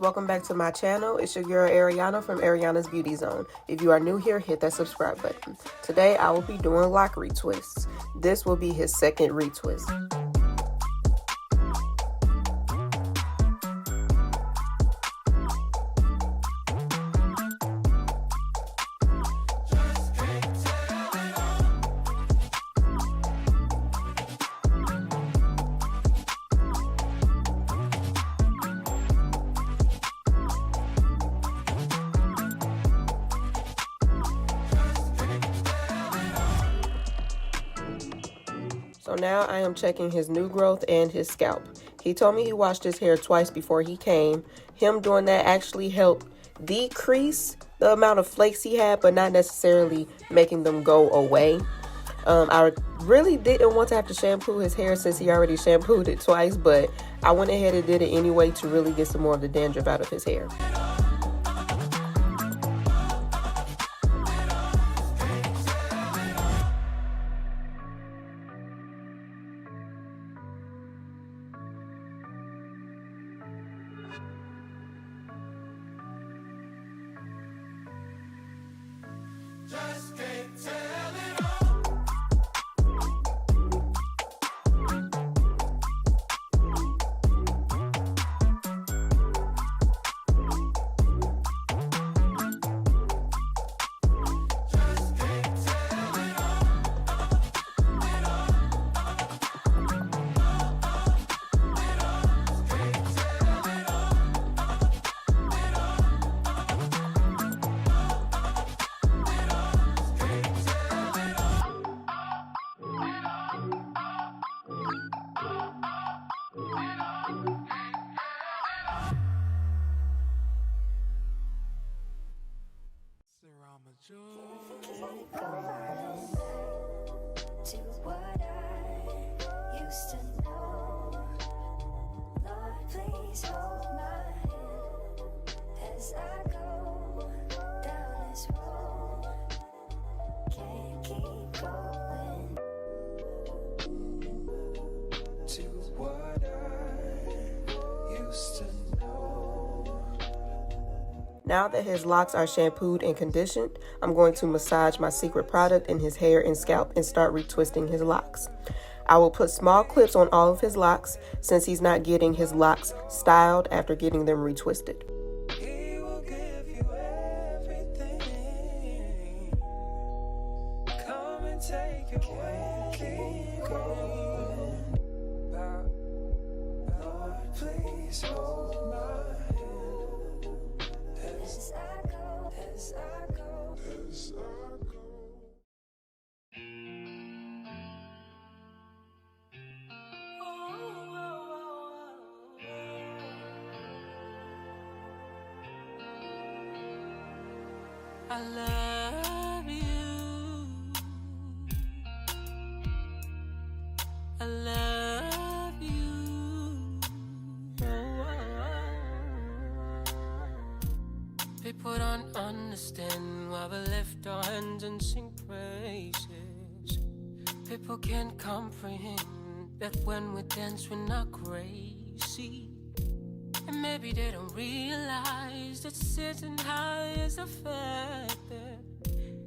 welcome back to my channel. It's your girl Ariana from Ariana's Beauty Zone. If you are new here, hit that subscribe button. Today I will be doing lock retwists. This will be his second retwist. So now I am checking his new growth and his scalp. He told me he washed his hair twice before he came. Him doing that actually helped decrease the amount of flakes he had, but not necessarily making them go away. I really didn't want to have to shampoo his hair since he already shampooed it twice, but I went ahead and did it anyway to really get some more of the dandruff out of his hair. Just can't tell it all. Just can't tell it To what I used to know, Lord, please hold my hand as I go down this road. Can't keep going. to what I used to know. Now that his locks are shampooed and conditioned, I'm going to massage my secret product in his hair and scalp and start retwisting his locks. I will put small clips on all of his locks since he's not getting his locks styled after getting them retwisted. He will give you everything. Come and take it away. Keep going. Lord, please hold my hand as I go, as I go, as I go. I love you. I love you. People don't understand why we lift our hands and sing praises. People can't comprehend that when we dance we're not crazy. And maybe they don't realize that sitting high is a factor.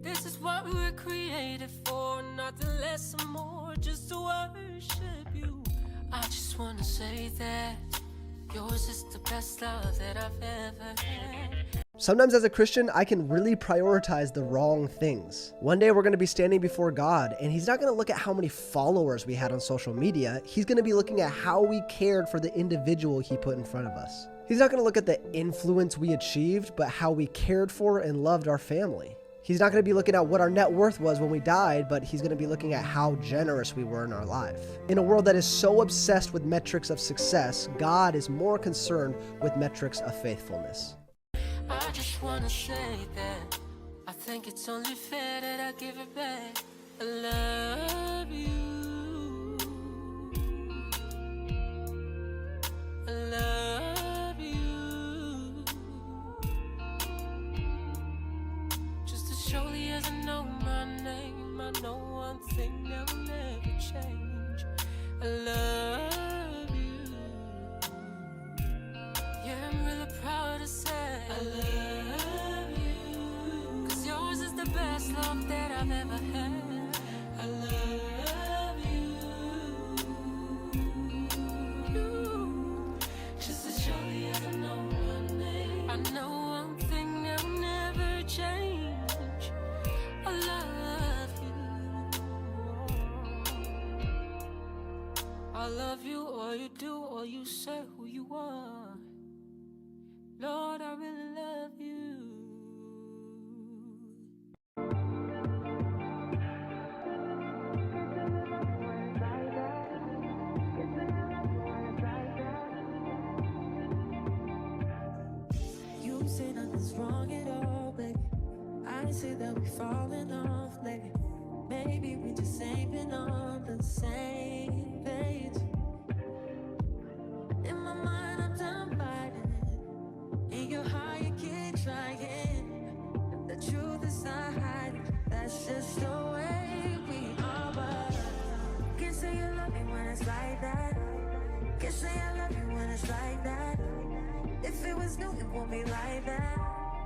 This is what we were created for, nothing less or more, just to worship you. I just wanna say that yours is the best love that I've ever had. Sometimes as a Christian, I can really prioritize the wrong things. One day we're going to be standing before God, and he's not going to look at how many followers we had on social media. He's going to be looking at how we cared for the individual he put in front of us. He's not going to look at the influence we achieved, but how we cared for and loved our family. He's not going to be looking at what our net worth was when we died, but he's going to be looking at how generous we were in our life. In a world that is so obsessed with metrics of success, God is more concerned with metrics of faithfulness. I just wanna say that I think it's only fair that I give it back. I love you. I love you. Just as surely as I know my name, I know one thing that will never change. I love you. You're I'm really proud to say I love you. 'Cause yours is the best love that I've ever had. I love you. Just to show you I know my name. I know one thing that'll never change. I love you. I love you, all you do, all you say, who you are. Lord, I really love you. You say nothing's wrong at all, baby. I say that we falling off lately. Maybe we just ain't been on the same page. In my mind, I'm done fighting it. In your heart, you keep trying. The truth is not hiding. That's just the way we are. But can't say you love me when it's like that. Can't say I love you when it's like that. If it was new, it won't be like that.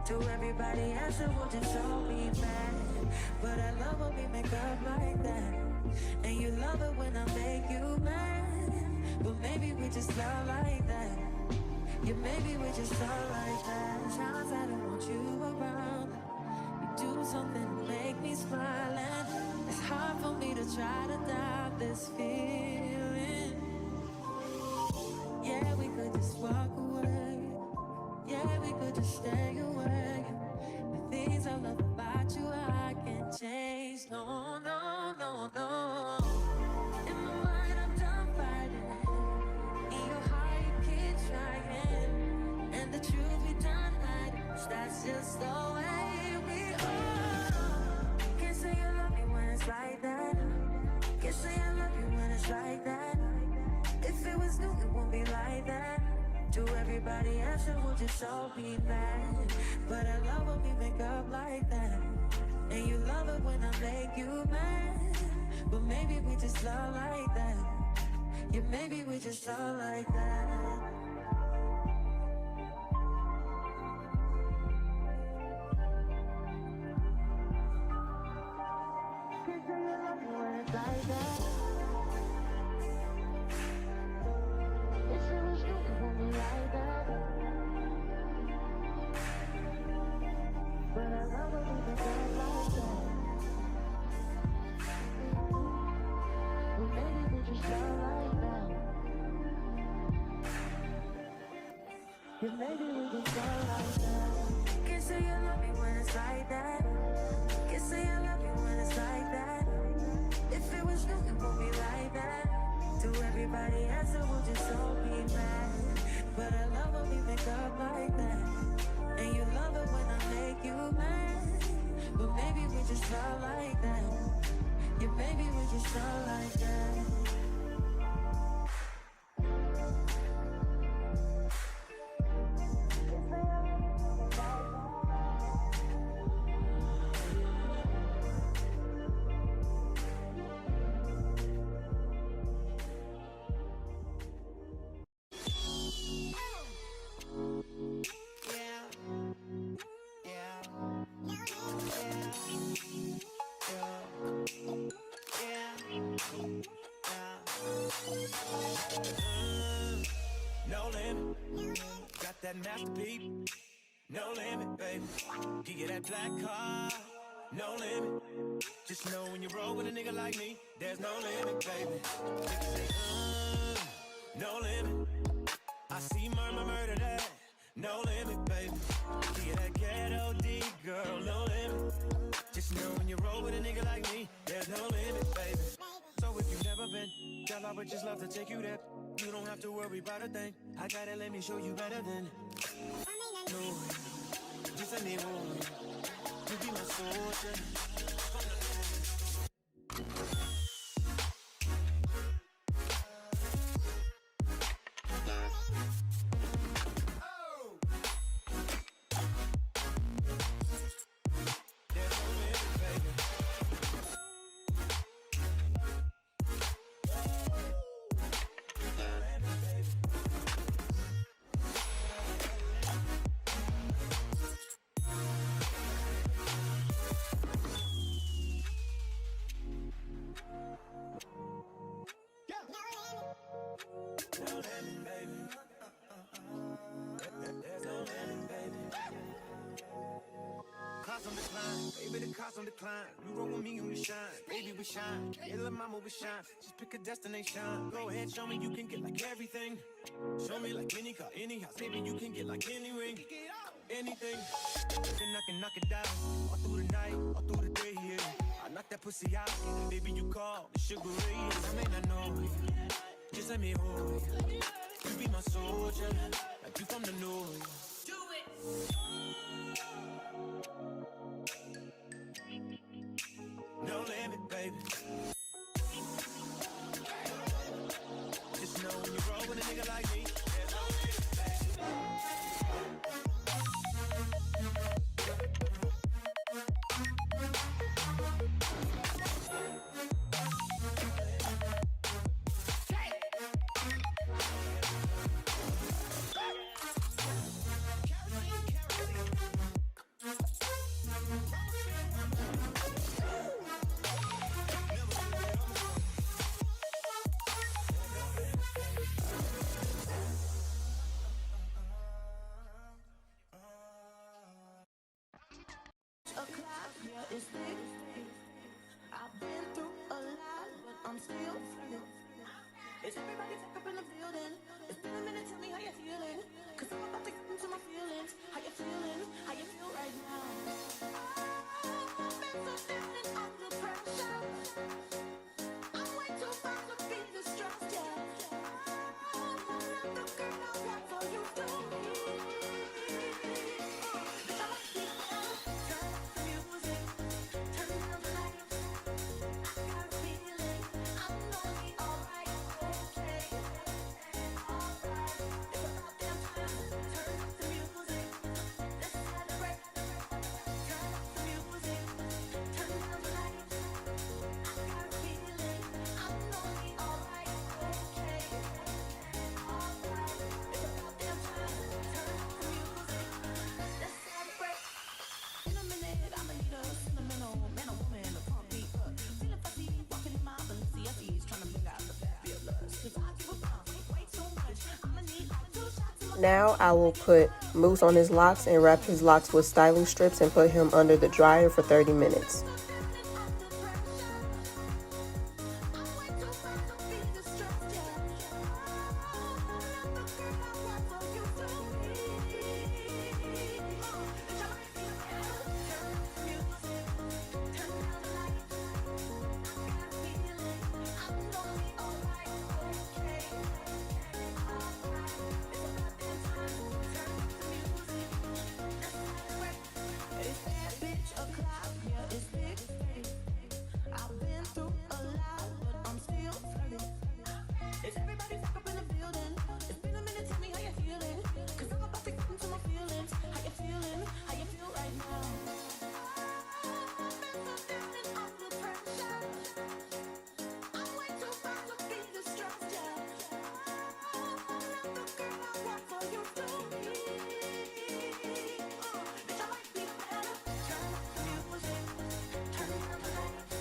To everybody else, it will just all be bad. But I love when we make up like that. And you love it when I make you mad. But maybe we just love like that. Yeah, maybe we just love like that. Times I don't want you around. You do something to make me smile. And it's hard for me to try to doubt this feeling. Yeah, we could just walk away. Yeah, we could just stay away. The things I love about you, I can't change. No, no, no, no. In my mind, I'm done fighting it. In your heart, you keep trying. And the truth we done hiding. That's just the way we are. Can't say you love me when it's like that. Can't say I love you when it's like that. If it was new, it won't be like that. To everybody else, it will just all be bad. But I love when we make up like that. And you love it when I make you mad. But maybe we just love like that. Yeah, maybe we just love like that. Can't say you love me when it's like that. If it was you, it won't be like that. But I love when we make up like that. Well, maybe we just love like that. Yeah, maybe we just love like that. Can't say you love me when it's like that. Can't say I love you when it's like that. If it was new, it won't be like that. To everybody else, it will just all be bad. But I love when we make up like that. And you love it when I make you mad. But maybe we just love like that. Yeah, maybe we just love like that. No limit, got that masterpiece. No limit, baby. Give you that black car. No limit. Just know when you roll with a nigga like me, there's no limit, baby. Niggas say, no limit. I see murder that. No limit, baby. Give you that ghetto D, girl. No limit. Just know when you roll with a nigga like me, there's no limit, baby. So if you've never been, girl, I would just love to take you there. You don't have to worry about a thing. I gotta let me show you better than no. Just a name on. You be my soldier. Baby, the cost on decline. You roll with me, we shine. Baby, we shine. Hey, little mama, we shine. Just pick a destination. Go ahead, show me you can get like everything. Show me like any car, any house. Baby, you can get like any ring. Anything. Then I can knock it down. All through the night, all through the day, yeah. I knock that pussy out. Baby, you call the sugar ray. I may not know you. Just let me hold you. You be my soldier. Like you from the north. Do it. No limit, baby. Just know when you roll with a nigga like me, there's no limit, baby. O'clock, yeah, it's thick. I've been through a lot, but I'm still flirting. Is everybody back up in the building? It's been a minute, tell me how you feeling. Cause I'm about to get into my feelings. How you feeling? How you feel right now? I've been so feeling under pressure. I'm way too far to be distressed, yeah. I'm not the girl I want, so you do me. Bitch, I must be better. Turn up the music. Turn down the lights. I got a feeling I'm gonna be alright, okay, alright. It's about damn time. Turn up the music. Let's celebrate. Turn up the music. Turn down the lights. I got a feeling I'm gonna be alright, okay, alright. It's about damn time. Turn up the music. Let's celebrate. In a minute, I'ma need a sentimental man or woman to pump me up. Feeling fussy, walking in my Balenciennes, trying to bring out the fabulous. Cause I give a fuck, way too much. I'ma need like 2 shots in my Now I will put mousse on his locks and wrap his locks with styling strips and put him under the dryer for 30 minutes. It's that bitch o'clock, yeah, it's thick. I've been through a lot, but I'm still flirting. Is everybody back up in the building? It's been a minute, tell me how you feeling. Cause I'm about to get into my feelings. How you feeling? How you feel right now? I've been so feeling under pressure. I'm way too far to be distressed, yeah. I'm not the girl I want, so you do me. Bitch, I might be better. Turn up the music. Turn down the lights.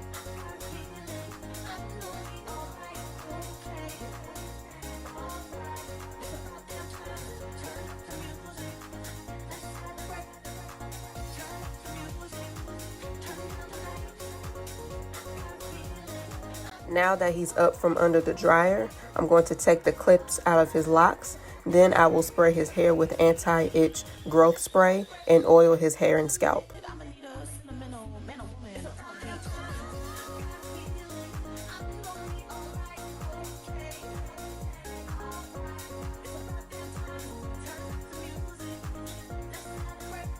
I got a feeling I'm gonna be alright, okay, alright. It's about damn time. Turn up the music. Let's celebrate. Turn up the music. Turn down the lights. I got a feeling. Now that he's up from under the dryer, I'm going to take the clips out of his locks. Then I will spray his hair with anti-itch growth spray and oil his hair and scalp. I'ma need a sentimental man or woman to pump me up. I got a feeling I'm gonna be alright, okay, alright. It's about damn time. Turn up the music. Let's celebrate.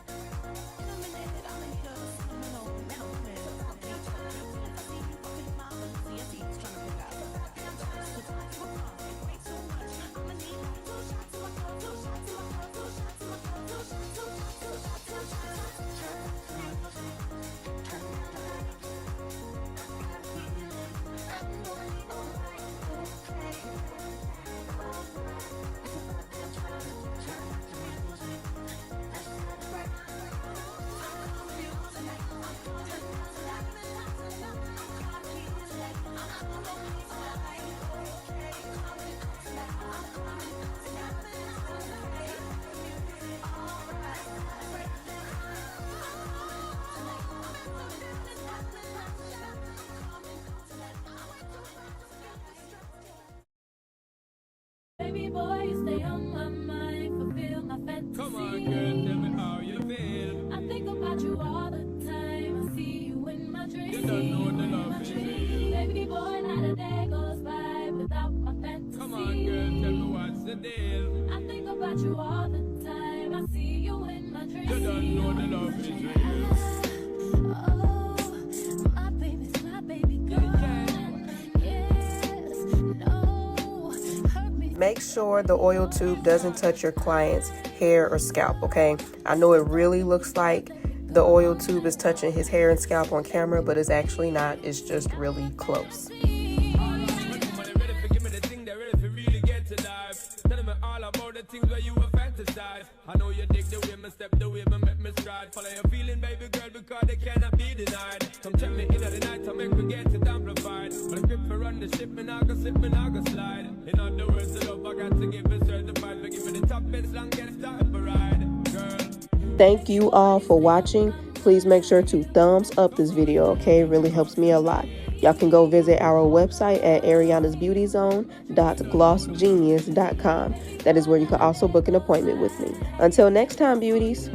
In a minute, I'ma need a sentimental man or woman to pump me up. Feeling fussy, walking in my Balenciennes, trying to bring out the fabulous. Cause I give a fuck, way too much. I'ma need like 2 shots in my cup, 2 shots in my cup, 2 shots in my cup, 2 shots, 2 shots, 2 shots, 2 shots. Turn about you all the time. I see you in my dreams. You don't know the love is real. Oh, my baby girl. Yes, no, hurt me. Make sure the oil tube doesn't touch your client's hair or scalp, okay? I know it really looks like the oil tube is touching his hair and scalp on camera, but it's actually not. It's just really close. Things where you a fantasize. I know you dig the way my step, the way my make me stride. Follow your feeling, baby girl, because they cannot be denied. Come check me in the night, I make me get it amplified. When I grip for run the ship, and I go slip, and I go slide. In other words, the love I got to give it certified. For giving the top bits, long get started for ride, girl. Thank you all for watching. Please make sure to thumbs up this video, okay? It really helps me a lot. Y'all can go visit our website at arianasbeautyzone.glossgenius.com. That is where you can also book an appointment with me. Until next time, beauties.